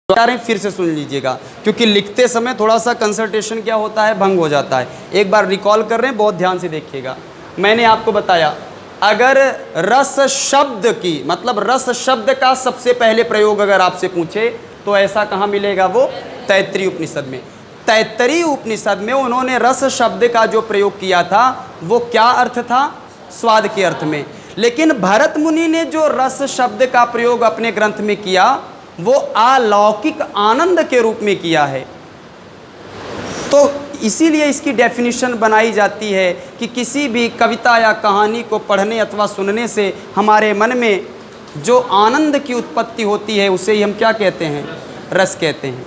फिर से सुन लीजिएगा, क्योंकि लिखते समय थोड़ा सा कंसंट्रेशन क्या होता है, भंग हो जाता है। एक बार रिकॉल कर रहे हैं, बहुत ध्यान से देखिएगा। मैंने आपको बताया, अगर रस शब्द की मतलब रस शब्द का सबसे पहले प्रयोग अगर आपसे पूछे तो ऐसा कहाँ मिलेगा, वो तैत्तरीय उपनिषद में। तैत्तरीय उपनिषद में उन्होंने रस शब्द का जो प्रयोग किया था वो क्या अर्थ था, स्वाद के अर्थ में। लेकिन भरत मुनि ने जो रस शब्द का प्रयोग अपने ग्रंथ में किया वो अलौकिक आनंद के रूप में किया है। तो इसीलिए इसकी डेफिनेशन बनाई जाती है कि किसी भी कविता या कहानी को पढ़ने अथवा सुनने से हमारे मन में जो आनंद की उत्पत्ति होती है उसे ही हम क्या कहते हैं, रस कहते हैं।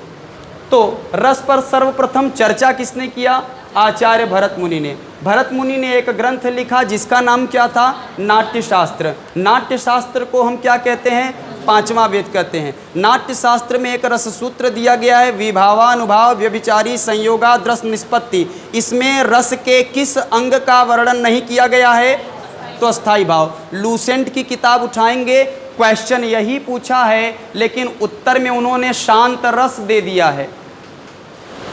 तो रस पर सर्वप्रथम चर्चा किसने किया, आचार्य भरत मुनि ने। भरत मुनि ने एक ग्रंथ लिखा जिसका नाम क्या था, नाट्यशास्त्र। नाट्यशास्त्र को हम क्या कहते हैं, पांचवा वेद कहते हैं। नाट्य शास्त्र में एक रस सूत्र दिया गया है, विभावानुभाव व्यभिचारी संयोगाद रस निष्पत्ति। इसमें रस के किस अंग का वर्णन नहीं किया गया है, तो अस्थाई भाव। लूसेंट की किताब उठाएंगे, क्वेश्चन यही पूछा है, लेकिन उत्तर में उन्होंने शांत रस दे दिया है।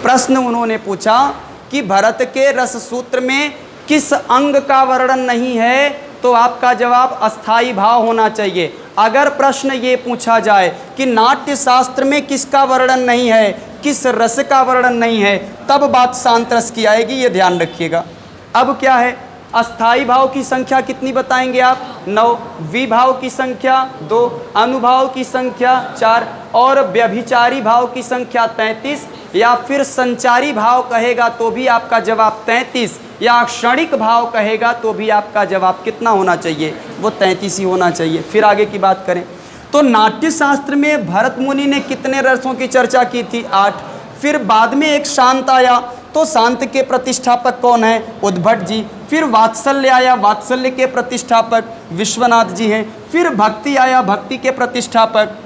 प्रश्न उन्होंने पूछा कि भरत के रस सूत्र में किस अंग का वर्णन नहीं है, तो आपका जवाब अस्थाई भाव होना चाहिए। अगर प्रश्न ये पूछा जाए कि नाट्य शास्त्र में किसका वर्णन नहीं है, किस रस का वर्णन नहीं है, तब बात शांत रस की आएगी, ये ध्यान रखिएगा। अब क्या है, अस्थाई भाव की संख्या कितनी बताएंगे आप, 9, विभाव की संख्या 2, अनुभाव की संख्या 4 और व्यभिचारी भाव की संख्या 33, या फिर संचारी भाव कहेगा तो भी आपका जवाब 33, या क्षणिक भाव कहेगा तो भी आपका जवाब कितना होना चाहिए, वो 33 ही होना चाहिए। फिर आगे की बात करें तो नाट्य शास्त्र में भरत मुनि ने कितने रसों की चर्चा की थी, 8। फिर बाद में एक शांत आया, तो शांत के प्रतिष्ठापक कौन है, उद्भट जी। फिर वात्सल्य आया, वात्सल्य के प्रतिष्ठापक विश्वनाथ जी हैं। फिर भक्ति आया, भक्ति के प्रतिष्ठापक।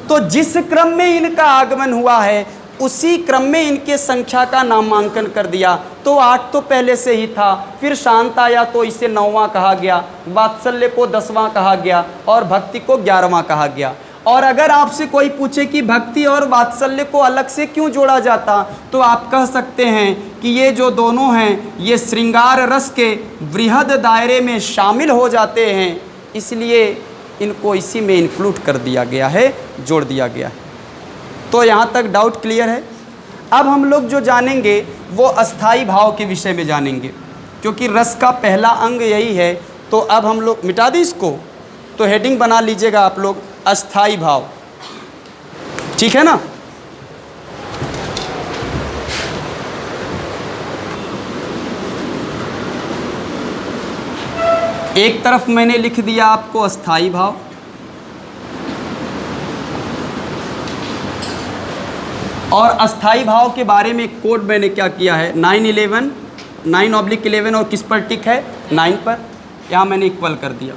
तो जिस क्रम में इनका आगमन हुआ है उसी क्रम में इनके संख्या का नामांकन कर दिया। तो 8 तो पहले से ही था, फिर शांत आया तो इसे 9वां कहा गया, वात्सल्य को 10वां कहा गया और भक्ति को 11वां कहा गया। और अगर आपसे कोई पूछे कि भक्ति और वात्सल्य को अलग से क्यों जोड़ा जाता, तो आप कह सकते हैं कि ये जो दोनों हैं ये श्रृंगार रस के वृहद दायरे में शामिल हो जाते हैं, इसलिए इनको इसी में इंक्लूड कर दिया गया है, जोड़ दिया गया है। तो यहाँ तक डाउट क्लियर है। अब हम लोग जो जानेंगे वो अस्थाई भाव के विषय में जानेंगे, क्योंकि रस का पहला अंग यही है। तो अब हम लोग मिटा दी इसको, तो हेडिंग बना लीजिएगा आप लोग, अस्थाई भाव, ठीक है ना। एक तरफ मैंने लिख दिया आपको अस्थाई भाव, और अस्थाई भाव के बारे में कोड मैंने क्या किया है, 9/11 और किस पर टिक है, 9 पर। यहाँ मैंने इक्वल कर दिया,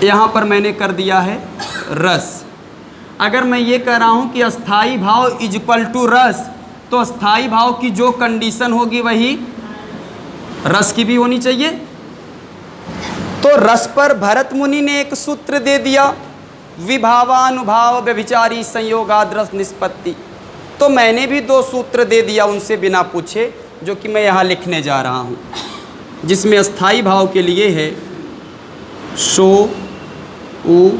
यहाँ पर मैंने कर दिया है रस। अगर मैं ये कह रहा हूँ कि अस्थाई भाव इज इक्वल टू रस, तो अस्थाई भाव की जो कंडीशन होगी वही रस की भी होनी चाहिए। तो रस पर भरत मुनि ने एक सूत्र दे दिया, विभावानुभाव व्यभिचारी संयोगाद रस निष्पत्ति। तो मैंने भी 2 सूत्र दे दिया उनसे बिना पूछे, जो कि मैं यहाँ लिखने जा रहा हूँ, जिसमें अस्थाई भाव के लिए है शो उ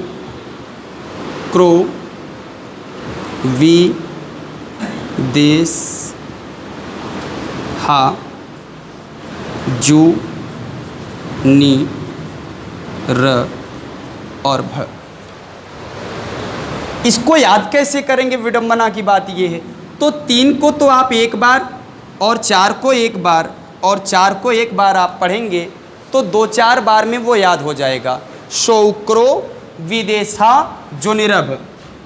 क्रो वी देश हा जू नी र और भ। इसको याद कैसे करेंगे, विडंबना की बात ये है। तो 3 को तो आप एक बार और 4 को एक बार और 4 को एक बार आप पढ़ेंगे तो 2-4 बार में वो याद हो जाएगा। शौक्रो विदेशा जो निरभ,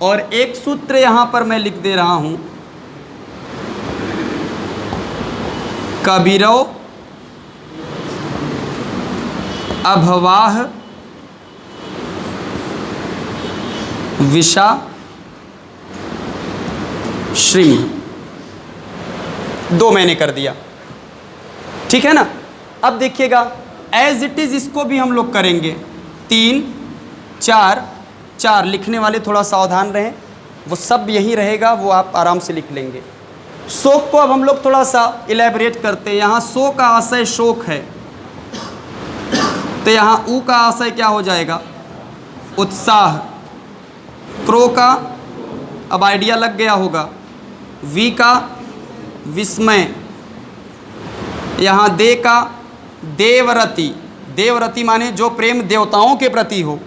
और एक सूत्र यहाँ पर मैं लिख दे रहा हूँ, कबीरो अभवाह विषा श्रीम। 2 मैंने कर दिया, ठीक है ना। अब देखिएगा एज इट इज़ इसको भी हम लोग करेंगे। 3 4 4 लिखने वाले थोड़ा सावधान रहें। वो सब यहीं रहेगा, वो आप आराम से लिख लेंगे। शोक को अब हम लोग थोड़ा सा इलेबरेट करते हैं। यहाँ सो का आशय शोक है, तो यहाँ ऊ का आशय क्या हो जाएगा? उत्साह। क्रो का अब आइडिया लग गया होगा। वी का विस्मय। यहाँ दे का देवरति। देवरति माने जो प्रेम देवताओं के प्रति हो।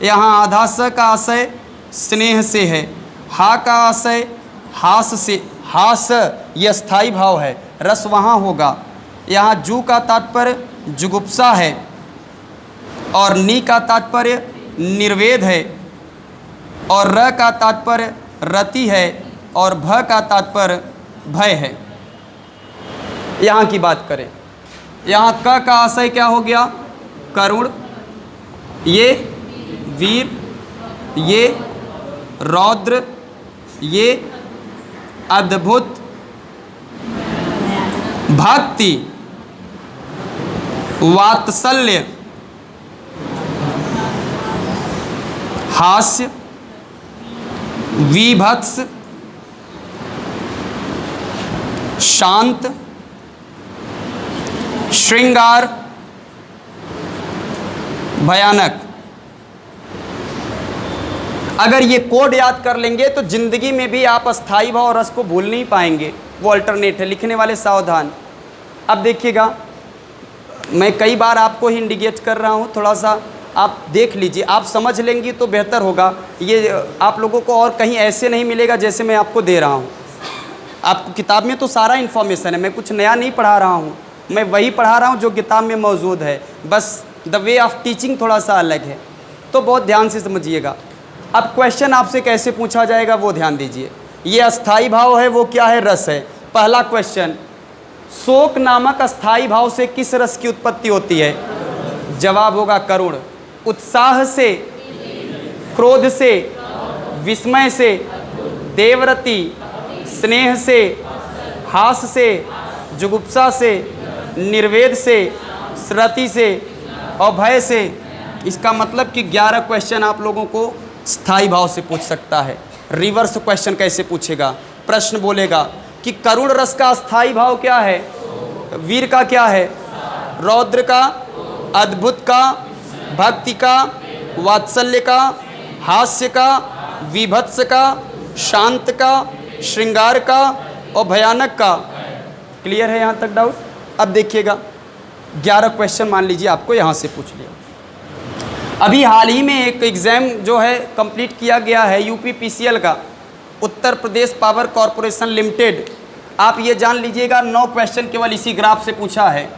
यहाँ आधा स का आशय स्नेह से है। हा का आशय हास से। हास ये स्थायी भाव है, रस वहाँ होगा। यहाँ जू का तात्पर्य जुगुप्सा है और नी का तात्पर्य निर्वेद है और र का तात्पर्य रति है और भ का तात्पर्य भय है। यहाँ की बात करें, यहाँ क का आशय क्या हो गया? करुण। ये वीर, ये रौद्र, ये अद्भुत। भक्ति, वात्सल्य, हास्य, विभत्स, शांत, श्रृंगार, भयानक। अगर ये कोड याद कर लेंगे तो जिंदगी में भी आप अस्थाई भाव और रस को भूल नहीं पाएंगे। वो अल्टरनेट है, लिखने वाले सावधान। अब देखिएगा, मैं कई बार आपको ही इंडिकेट कर रहा हूँ, थोड़ा सा आप देख लीजिए, आप समझ लेंगी तो बेहतर होगा। ये आप लोगों को और कहीं ऐसे नहीं मिलेगा जैसे मैं आपको दे रहा हूँ। आपको किताब में तो सारा इन्फॉर्मेशन है, मैं कुछ नया नहीं पढ़ा रहा हूँ, मैं वही पढ़ा रहा हूँ जो किताब में मौजूद है, बस द वे ऑफ टीचिंग थोड़ा सा अलग है। तो बहुत ध्यान से समझिएगा। अब क्वेश्चन आपसे कैसे पूछा जाएगा वो ध्यान दीजिए। ये अस्थाई भाव है, वो क्या है? रस है। पहला क्वेश्चन, शोक नामक अस्थाई भाव से किस रस की उत्पत्ति होती है? जवाब होगा करुण। उत्साह से, क्रोध से, विस्मय से, देवरति, स्नेह से, हास से, जुगुप्सा से, निर्वेद से, स्रति से और भय से। इसका मतलब कि 11 क्वेश्चन आप लोगों को स्थाई भाव से पूछ सकता है। रिवर्स क्वेश्चन कैसे पूछेगा? प्रश्न बोलेगा कि करुण रस का स्थाई भाव क्या है? वीर का क्या है? रौद्र का, अद्भुत का, भक्ति का, वात्सल्य का, हास्य का, विभत्स का, शांत का, श्रृंगार का और भयानक का। क्लियर है यहाँ तक डाउट? अब देखिएगा, 11 क्वेश्चन मान लीजिए आपको यहाँ से पूछ लिया। अभी हाल ही में एक एग्ज़ाम जो है कंप्लीट किया गया है यूपीपीसीएल का, Uttar Pradesh power corporation limited. आप ये जान लीजिएगा 9 क्वेश्चन केवल इसी ग्राफ से पूछा है,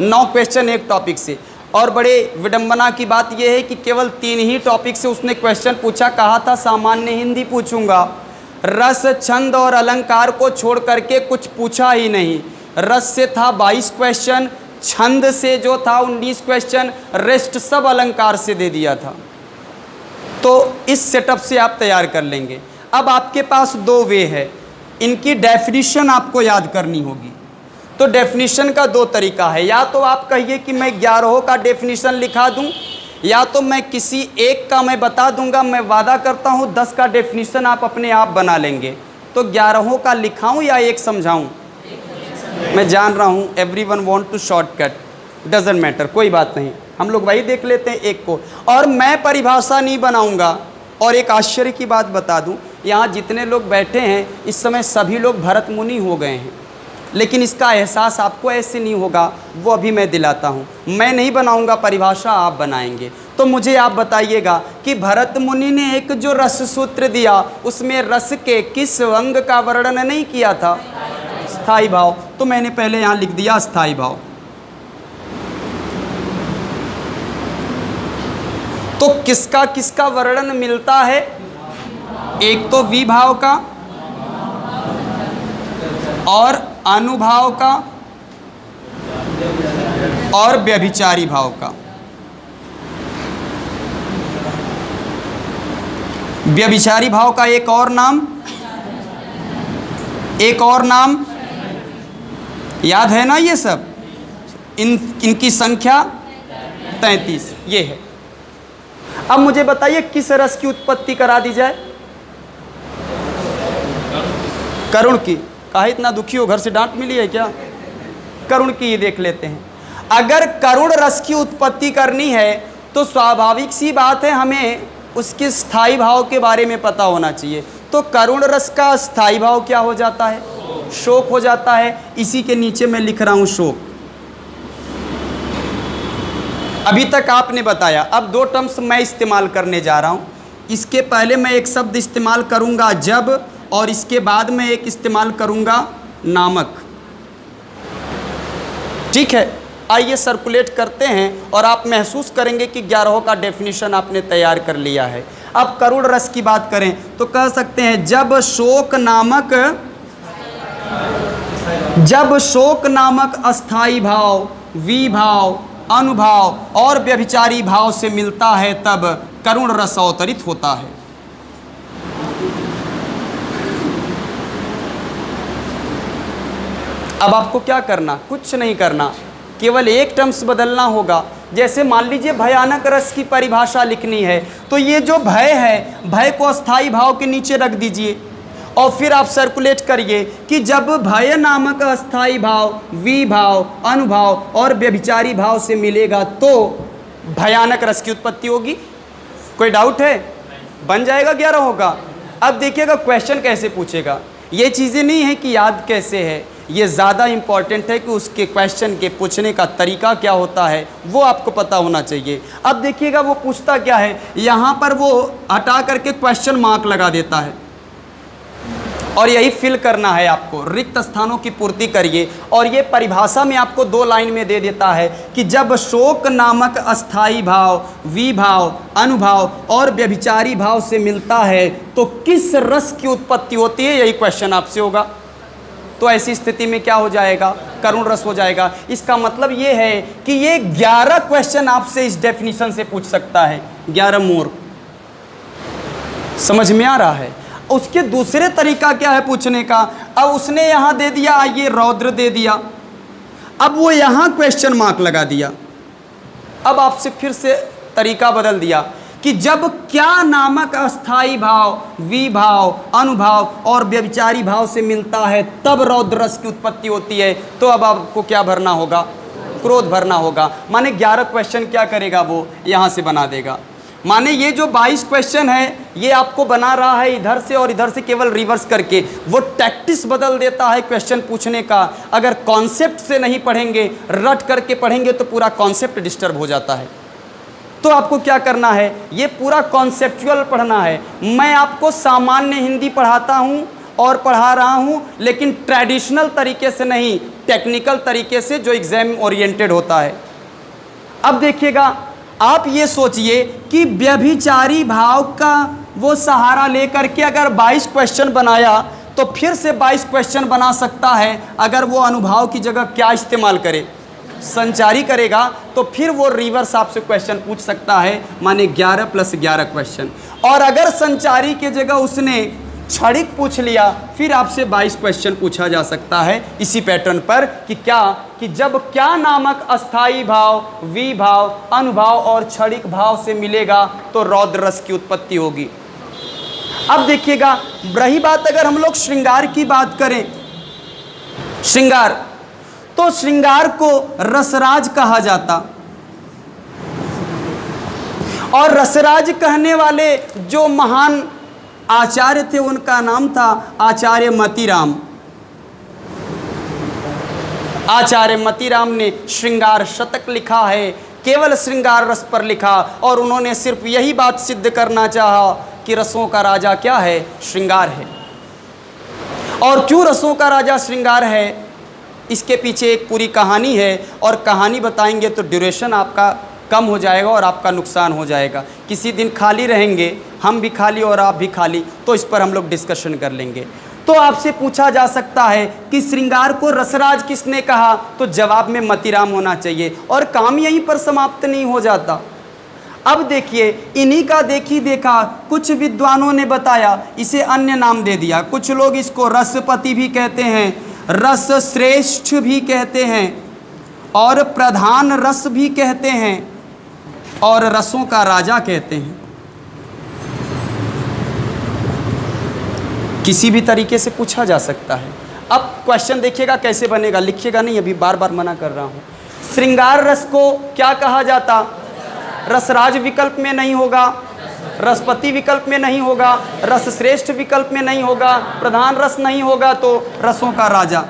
9 क्वेश्चन एक टॉपिक से। और बड़े विडंबना की बात यह है कि केवल 3 ही टॉपिक से उसने क्वेश्चन पूछा। कहा था सामान्य हिंदी पूछूंगा, रस, छंद और अलंकार को छोड़ करके कुछ पूछा ही नहीं। रस से था 22 क्वेश्चन, छंद से जो था 19 क्वेश्चन, रेस्ट सब अलंकार से दे दिया था। तो इस सेटअप से आप तैयार कर लेंगे। अब आपके पास 2 वे है, इनकी डेफिनेशन आपको याद करनी होगी। तो डेफिनेशन का 2 तरीका है, या तो आप कहिए कि मैं 11 का डेफिनेशन लिखा दूं, या तो मैं किसी एक का मैं बता दूंगा। मैं वादा करता हूं 10 का डेफिनेशन आप अपने आप बना लेंगे। तो 11 का लिखाऊं या एक समझाऊं? मैं जान रहा हूं everyone want to shortcut, doesn't matter, कोई बात नहीं, हम लोग वही देख लेते हैं एक को। और मैं परिभाषा नहीं बनाऊंगा। और एक आश्चर्य की बात बता दूं, यहाँ जितने लोग बैठे हैं इस समय सभी लोग भरत मुनि हो गए हैं, लेकिन इसका एहसास आपको ऐसे नहीं होगा, वो अभी मैं दिलाता हूँ। मैं नहीं बनाऊंगा परिभाषा, आप बनाएंगे। तो मुझे आप बताइएगा कि भरत मुनि ने एक जो रस सूत्र दिया उसमें रस के किस अंग का वर्णन नहीं किया था? स्थाई भाव। तो मैंने पहले यहाँ लिख दिया स्थाई भाव। तो किसका किसका वर्णन मिलता है? एक तो विभाव का और अनुभाव का और व्यभिचारी भाव का। व्यभिचारी भाव का एक और नाम याद है ना? ये सब इनकी संख्या 33 ये है। अब मुझे बताइए किस रस की उत्पत्ति करा दी जाए? करुण की। काहे इतना दुखी हो, घर से डांट मिली है क्या? करुण की ही देख लेते हैं। अगर करुण रस की उत्पत्ति करनी है तो स्वाभाविक सी बात है हमें उसके स्थायी भाव के बारे में पता होना चाहिए। तो करुण रस का स्थायी भाव क्या हो जाता है? शोक हो जाता है। इसी के नीचे मैं लिख रहा हूं शोक। अभी तक आपने बताया, अब दो टर्म्स मैं इस्तेमाल करने जा रहा हूं। इसके पहले मैं एक शब्द इस्तेमाल करूंगा जब, और इसके बाद में एक इस्तेमाल करूंगा नामक। ठीक है, आइए सर्कुलेट करते हैं और आप महसूस करेंगे कि 11 का डेफिनेशन आपने तैयार कर लिया है। अब करुण रस की बात करें तो कह सकते हैं जब शोक नामक अस्थाई भाव, विभाव, अनुभाव और व्यभिचारी भाव से मिलता है तब करुण रस अवतरित होता है। अब आपको क्या करना? कुछ नहीं करना, केवल एक टर्म्स बदलना होगा। जैसे मान लीजिए भयानक रस की परिभाषा लिखनी है तो ये जो भय है, भय को अस्थाई भाव के नीचे रख दीजिए और फिर आप सर्कुलेट करिए कि जब भय नामक अस्थाई भाव, विभाव, अनुभाव और व्यभिचारी भाव से मिलेगा तो भयानक रस की उत्पत्ति होगी। कोई डाउट है? बन जाएगा 11 होगा। अब देखिएगा क्वेश्चन कैसे पूछेगा। ये चीज़ें नहीं है कि याद कैसे है, ये ज़्यादा इम्पॉर्टेंट है कि उसके क्वेश्चन के पूछने का तरीका क्या होता है वो आपको पता होना चाहिए। अब देखिएगा वो पूछता क्या है, यहाँ पर वो हटा करके क्वेश्चन मार्क लगा देता है और यही फिल करना है आपको। रिक्त स्थानों की पूर्ति करिए और ये परिभाषा में आपको 2 लाइन में दे देता है कि जब शोक नामक अस्थाई भाव, विभाव, अनुभाव और व्यभिचारी भाव से मिलता है तो किस रस की उत्पत्ति होती है, यही क्वेश्चन आपसे होगा। तो ऐसी स्थिति में क्या हो जाएगा? करुण रस हो जाएगा। इसका मतलब ये है कि ये 11 क्वेश्चन आपसे इस डेफिनेशन से पूछ सकता है, 11 मोर। समझ में आ रहा है? उसके दूसरे तरीका क्या है पूछने का? अब उसने यहाँ दे दिया, ये रौद्र दे दिया, अब वो यहाँ क्वेश्चन मार्क लगा दिया। अब आपसे फिर से तरीका बदल दिया कि जब क्या नामक अस्थाई भाव, विभाव, अनुभाव और व्यभिचारी भाव से मिलता है तब रौद्र रस की उत्पत्ति होती है। तो अब आपको क्या भरना होगा? क्रोध भरना होगा। माने 11 क्वेश्चन क्या करेगा वो? यहाँ से बना देगा। माने ये जो 22 क्वेश्चन है ये आपको बना रहा है इधर से और इधर से केवल रिवर्स करके। वो टैक्टिस बदल देता है क्वेश्चन पूछने का। अगर कॉन्सेप्ट से नहीं पढ़ेंगे, रट करके पढ़ेंगे तो पूरा कॉन्सेप्ट डिस्टर्ब हो जाता है। तो आपको क्या करना है? ये पूरा कॉन्सेप्चुअल पढ़ना है। मैं आपको सामान्य हिंदी पढ़ाता हूँ और पढ़ा रहा हूँ, लेकिन ट्रेडिशनल तरीके से नहीं, टेक्निकल तरीके से जो एग्जाम ओरिएंटेड होता है। अब देखिएगा, आप ये सोचिए कि व्यभिचारी भाव का वो सहारा लेकर के अगर 22 क्वेश्चन बनाया तो फिर से 22 क्वेश्चन बना सकता है। अगर वो अनुभाव की जगह क्या इस्तेमाल करे? संचारी करेगा तो फिर वो रिवर्स आपसे क्वेश्चन पूछ सकता है, माने 11 + 11 क्वेश्चन। और अगर संचारी के जगह उसने क्षणिक पूछ लिया फिर आपसे 22 क्वेश्चन पूछा जा सकता है इसी पैटर्न पर कि क्या, कि जब क्या नामक अस्थाई भाव, विभाव, अनुभाव और क्षणिक भाव से मिलेगा तो रौद्र रस की उत्पत्ति होगी। अब देखिएगा, रही बात अगर हम लोग श्रृंगार की बात करें, श्रृंगार, तो श्रृंगार को रसराज कहा जाता और रसराज कहने वाले जो महान आचार्य थे उनका नाम था आचार्य मतीराम। आचार्य मतीराम ने श्रृंगार शतक लिखा है, केवल श्रृंगार रस पर लिखा और उन्होंने सिर्फ यही बात सिद्ध करना चाहा कि रसों का राजा क्या है? श्रृंगार है। और क्यों रसों का राजा श्रृंगार है, इसके पीछे एक पूरी कहानी है और कहानी बताएंगे तो ड्यूरेशन आपका कम हो जाएगा और आपका नुकसान हो जाएगा। किसी दिन खाली रहेंगे, हम भी खाली और आप भी खाली, तो इस पर हम लोग डिस्कशन कर लेंगे। तो आपसे पूछा जा सकता है कि श्रृंगार को रसराज किसने कहा, तो जवाब में मतीराम होना चाहिए और काम यहीं पर समाप्त नहीं हो जाता। अब देखिए, इन्हीं का देखी देखा कुछ विद्वानों ने बताया, इसे अन्य नाम दे दिया। कुछ लोग इसको रसपति भी कहते हैं, रस श्रेष्ठ भी कहते हैं और प्रधान रस भी कहते हैं और रसों का राजा कहते हैं। किसी भी तरीके से पूछा जा सकता है। अब क्वेश्चन देखिएगा कैसे बनेगा, लिखिएगा नहीं, अभी बार बार मना कर रहा हूँ। श्रृंगार रस को क्या कहा जाता? रसराज विकल्प में नहीं होगा, रसपति विकल्प में नहीं होगा, रस श्रेष्ठ विकल्प में नहीं होगा, प्रधान रस नहीं होगा, तो रसों का राजा।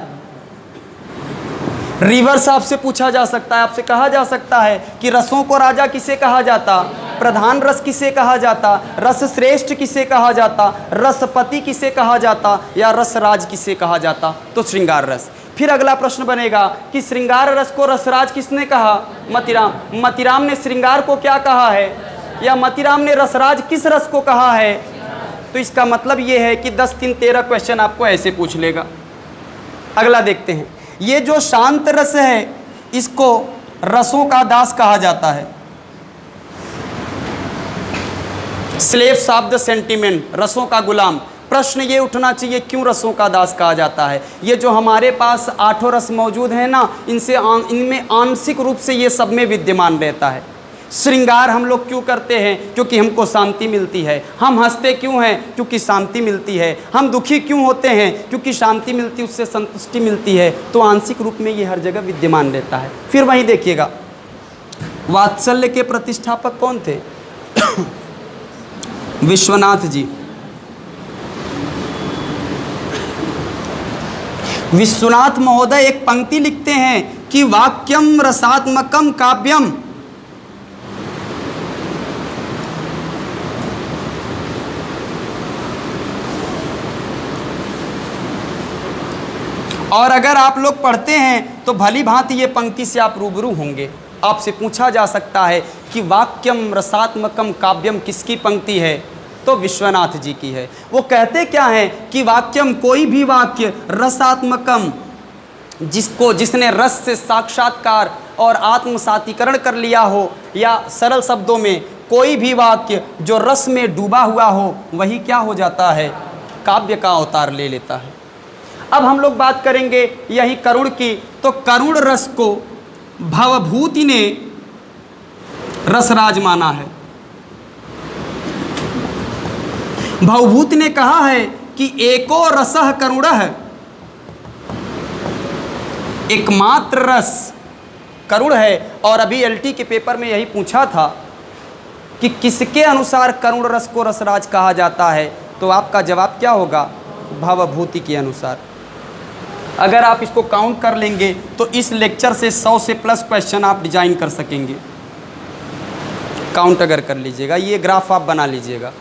रिवर्स आपसे पूछा जा सकता है, आपसे कहा जा सकता है कि रसों को राजा किसे कहा जाता? प्रधान रस किसे कहा जाता? रस श्रेष्ठ किसे कहा जाता? रसपति किसे कहा जाता? या रसराज किसे कहा जाता? तो श्रृंगार रस। फिर अगला प्रश्न बनेगा कि श्रृंगार रस को रसराज किसने कहा? मतिराम। मतिराम ने श्रृंगार को क्या कहा है? या मतिराम ने रसराज किस रस को कहा है? तो इसका मतलब ये है कि 10, 3, 13 क्वेश्चन आपको ऐसे पूछ लेगा। अगला देखते हैं, ये जो शांत रस है इसको रसों का दास कहा जाता है। स्लेव्स ऑफ द सेंटिमेंट, रसों का गुलाम। प्रश्न ये उठना चाहिए क्यों रसों का दास कहा जाता है? ये जो हमारे पास 8 रस मौजूद हैं ना, इनमें आंशिक रूप से ये सब में विद्यमान रहता है। श्रृंगार हम लोग क्यों करते हैं? क्योंकि हमको शांति मिलती है। हम हंसते क्यों हैं? क्योंकि शांति मिलती है। हम दुखी क्यों होते हैं? क्योंकि शांति मिलती, उससे संतुष्टि मिलती है। तो आंशिक रूप में ये हर जगह विद्यमान रहता है। फिर वहीं देखिएगा, वात्सल्य के प्रतिष्ठापक कौन थे? विश्वनाथ जी। विश्वनाथ महोदय एक पंक्ति लिखते हैं कि वाक्यम रसात्मकम काव्यम, और अगर आप लोग पढ़ते हैं तो भली भांति ये पंक्ति से आप रूबरू होंगे। आपसे पूछा जा सकता है कि वाक्यम रसात्मकम काव्यम किसकी पंक्ति है? तो विश्वनाथ जी की है। वो कहते क्या हैं कि वाक्यम, कोई भी वाक्य, रसात्मकम, जिसने रस से साक्षात्कार और आत्मसातीकरण कर लिया हो, या सरल शब्दों में कोई भी वाक्य जो रस में डूबा हुआ हो, वही क्या हो जाता है? काव्य का अवतार ले लेता है। अब हम लोग बात करेंगे यही करुण की। तो करुण रस को भवभूति ने रसराज माना है। भवभूति ने कहा है कि एको रसः करुणः, एकमात्र रस करुण है। और अभी एलटी के पेपर में यही पूछा था कि किसके अनुसार करुण रस को रसराज कहा जाता है? तो आपका जवाब क्या होगा? भवभूति के अनुसार। अगर आप इसको काउंट कर लेंगे तो इस लेक्चर से 100 से प्लस क्वेश्चन आप डिजाइन कर सकेंगे। काउंट अगर कर लीजिएगा, ये ग्राफ आप बना लीजिएगा।